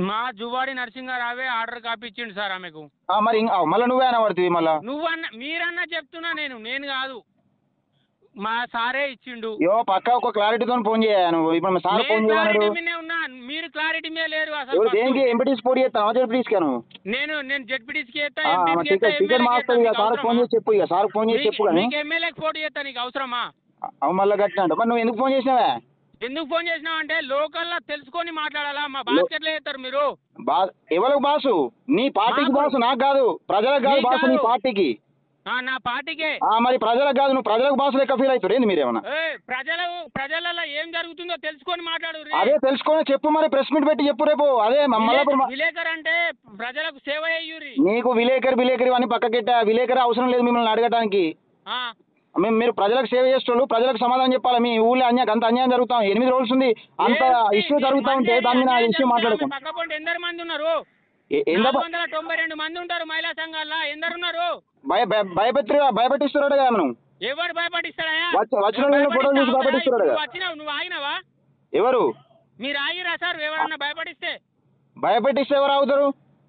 మా Juvadi నరసింహారావే order copy ఇచ్చిండు sir ఆమెకు. మరి మళ్ళీ నువ్వే అనబడుతుంది మళ్ళా. మీరన్నా చెప్తున్నా, నేను కాదు, మా సారే ఇచ్చిండు. పక్క ఒక క్లారిటీతో ఫోన్ చేయను. ఇప్పుడు సార్ ఫోన్ చేయమన్నాడు. ఉన్నా, మీరు క్లారిటీ మీద లేరు అసలు. దేనికి ఎంపీటీసీ పోటీ చేస్తాను జెడ్పీటీసీకి నేను జెడ్పీటీసీకి టికెట్ మారుతుంది ఇక. సార్ ఫోన్ చేసి చెప్పు, ఇక సార్ ఫోన్ చేసి చెప్పు. కానీ ఎమ్మెల్యేకి పోటీ చేస్తా, నీకు అవసరమా? మళ్ళీ గట్టిన మరి నువ్వు ఎందుకు ఫోన్ చేసినావా? ఎందుకు ఫోన్ చేసినావు అంటే లోకల్లో తెలుసుకొని మాట్లాడాలా. మా బాస్కెట్లో చేస్తారు మీరు. ఎవరికి బాసు? నీ పార్టీకి బాసు, నాకు కాదు. ప్రజలకు కాదు బాసు, నీ పార్టీకి. నా పార్టీకే. మరి ప్రజలకు కాదు, నువ్వు ప్రజలకు బాసు లెక్క ఫీల్ అవుతారు ఏంది మీరేమన్నా? ప్రజలలో ఏం జరుగుతుందో తెలుసుకొని మాట్లాడు. అదే తెలుసుకొని చెప్పు, మరి ప్రెస్ మీట్ పెట్టి చెప్పు రేపు. అదే విలేకరు అంటే ప్రజలకు సేవ అయ్యూరి. నీకు విలేకరి అని పక్కకెట్టా. విలేకరి అవసరం లేదు మిమ్మల్ని అడగటానికి. మీరు ప్రజలకు సేవ చేసేటోళ్ళు, ప్రజలకు సమాధానం చెప్పాలి. మీ ఊళ్ళో అంత అన్యాయం జరుగుతాం. 8 రోజులు ఉంది, అంత ఇష్యూ జరుగుతూ ఉంటే దాని మీద ఇష్యూ మాట్లాడుకో. ఎందరు మంది ఉన్నారు? 492 మంది ఉంటారు మహిళా సంఘాల్లో. ఎందరు ఉన్నారు? భయపెట్టిస్తున్నాడు కదా మనం. ఎవరు భయపడిస్తాడా? వచ్చిన ఫోటోలు చూసి భయపెట్టిస్తున్నాడు కదా. వచ్చినావు, నువ్వు ఆగినావా? ఎవరు? మీరు ఆగిరా సార్? ఎవరన్నా భయపడిస్తే ఎవరు ఆగుతారు?